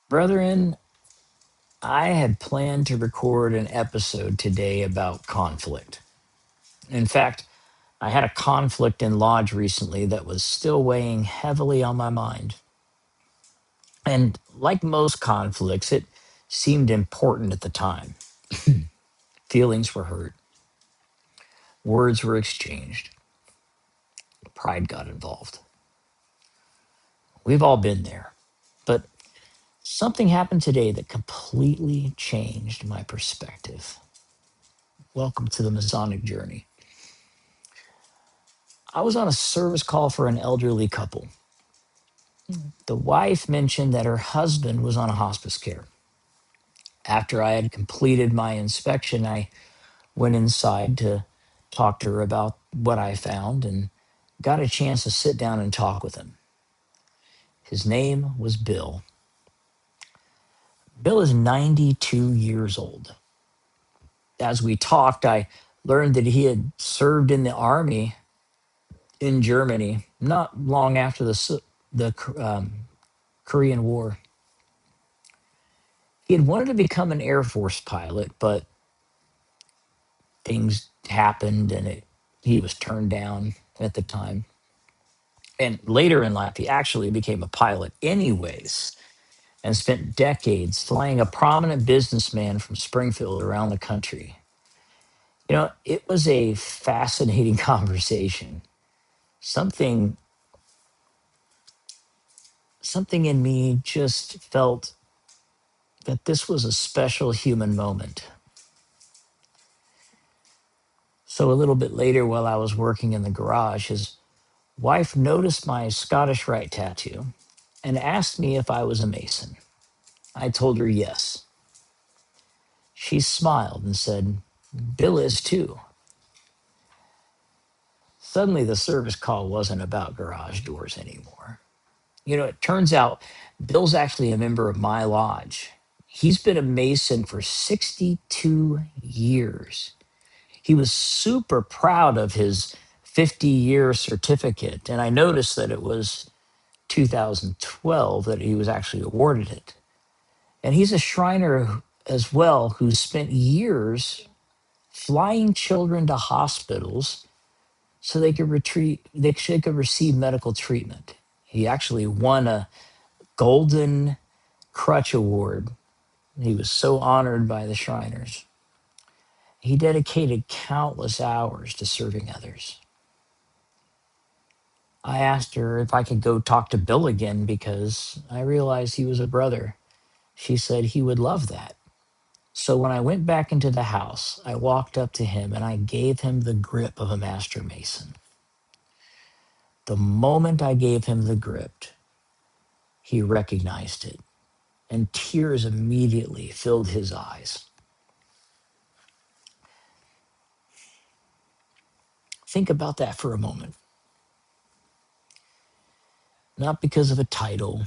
Brethren, I had planned to record an episode today about conflict. In fact, I had a conflict in Lodge recently that was still weighing heavily on my mind. And like most conflicts, it seemed important at the time. Feelings were hurt, words were exchanged, pride got involved. We've all been there. But something happened today that completely changed my perspective. Welcome to the Masonic Journey. I was on a service call for an elderly couple. The wife mentioned that her husband was on a hospice care. After I had completed my inspection, I went inside to talk to her about what I found and got a chance to sit down and talk with him. His name was Bill. Bill is 92 years old. As we talked, I learned that he had served in the army in Germany not long after the Korean War. He had wanted to become an Air Force pilot, but things happened and he was turned down at the time. And later in life, he actually became a pilot, anyways, and spent decades flying a prominent businessman from Springfield around the country. It was a fascinating conversation. Something something in me just felt that this was a special human moment. So a little bit later, while I was working in the garage, his wife noticed my Scottish Rite tattoo and asked me if I was a Mason. I told her yes. She smiled and said, Bill is too. Suddenly, the service call wasn't about garage doors anymore. It turns out Bill's actually a member of my lodge. He's been a Mason for 62 years. He was super proud of his 50-year certificate, and I noticed that it was 2012 that he was actually awarded it. And he's a Shriner as well who spent years flying children to hospitals so they could receive medical treatment. He actually won a Golden Crutch Award. He was so honored by the Shriners. He dedicated countless hours to serving others. I asked her if I could go talk to Bill again because I realized he was a brother. She said he would love that. So when I went back into the house, I walked up to him and I gave him the grip of a master mason. The moment I gave him the grip, he recognized it, and tears immediately filled his eyes. Think about that for a moment. Not because of a title,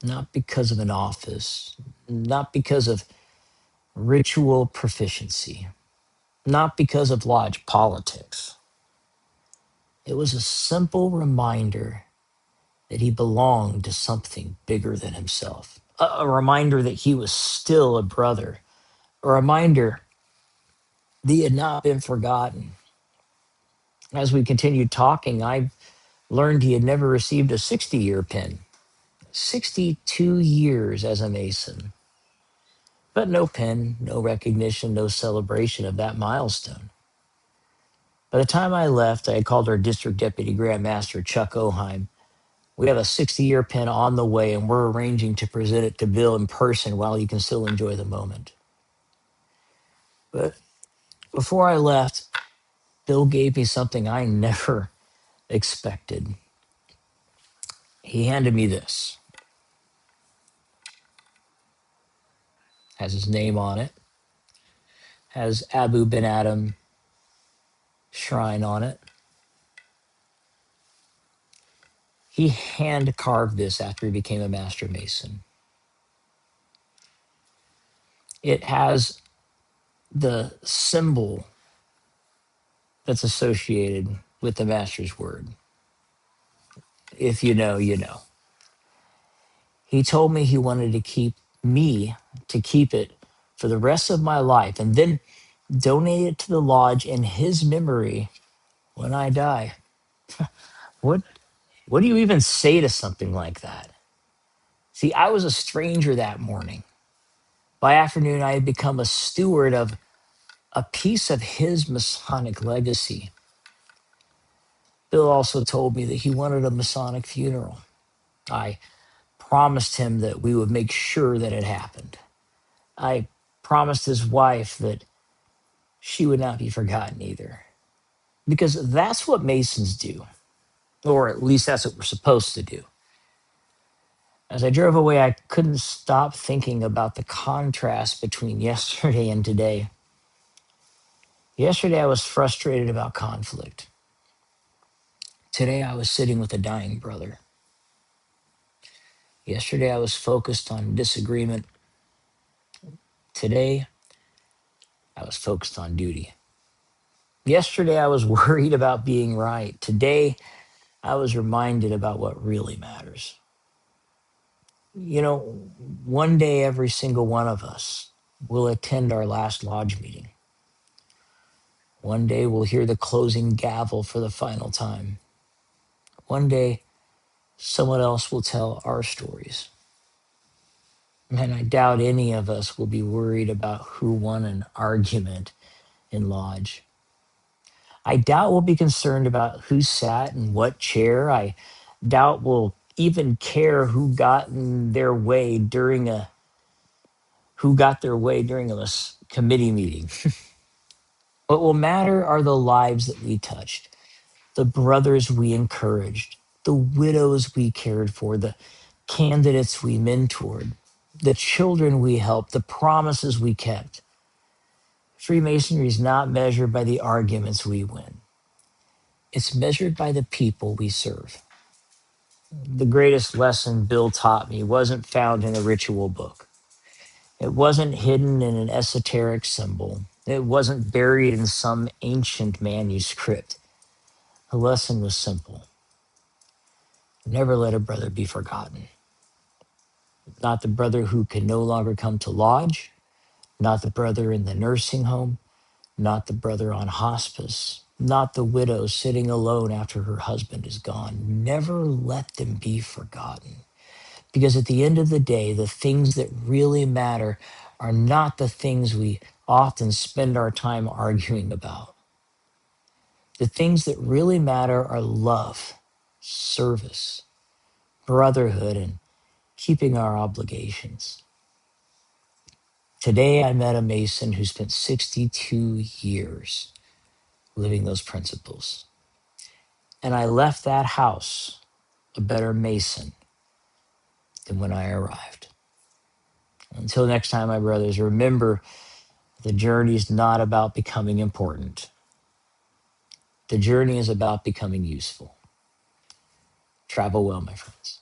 not because of an office, not because of ritual proficiency, not because of lodge politics. It was a simple reminder that he belonged to something bigger than himself, a reminder that he was still a brother, a reminder that he had not been forgotten. As we continued talking, I learned he had never received a 60-year pin. 62 years as a Mason. But no pin, no recognition, no celebration of that milestone. By the time I left, I had called our district deputy Grand Master, Chuck Oheim. We have a 60-year pin on the way, and we're arranging to present it to Bill in person while he can still enjoy the moment. But before I left, Bill gave me something I never expected. He handed me this. Has his name on it. Has Abu Ben Adam shrine on it. He hand carved this after he became a master mason. It has the symbol that's associated with the master's word. If you know, you know. He told me he wanted to keep it for the rest of my life and then donate it to the lodge in his memory when I die. What what do you even say to something like that? See, I was a stranger that morning. By afternoon, I had become a steward of a piece of his Masonic legacy. Bill also told me that he wanted a Masonic funeral. I promised him that we would make sure that it happened. I promised his wife that she would not be forgotten either. Because that's what Masons do, or at least that's what we're supposed to do. As I drove away, I couldn't stop thinking about the contrast between yesterday and today. Yesterday, I was frustrated about conflict. Today, I was sitting with a dying brother. Yesterday, I was focused on disagreement. Today, I was focused on duty. Yesterday, I was worried about being right. Today, I was reminded about what really matters. You know, one day, every single one of us will attend our last lodge meeting. One day, we'll hear the closing gavel for the final time. One day, someone else will tell our stories. And I doubt any of us will be worried about who won an argument in lodge. I doubt we'll be concerned about who sat in what chair. I doubt we'll even care who got their way during a committee meeting. What will matter are the lives that we touched, the brothers we encouraged, the widows we cared for, the candidates we mentored, the children we helped, the promises we kept. Freemasonry is not measured by the arguments we win. It's measured by the people we serve. The greatest lesson Bill taught me wasn't found in a ritual book. It wasn't hidden in an esoteric symbol. It wasn't buried in some ancient manuscript. The lesson was simple. Never let a brother be forgotten. Not the brother who can no longer come to lodge, not the brother in the nursing home, not the brother on hospice, not the widow sitting alone after her husband is gone. Never let them be forgotten. Because at the end of the day, the things that really matter are not the things we often spend our time arguing about. The things that really matter are love, service, brotherhood, and keeping our obligations. Today, I met a Mason who spent 62 years living those principles. And I left that house a better Mason than when I arrived. Until next time, my brothers, remember the journey is not about becoming important. The journey is about becoming useful. Travel well, my friends.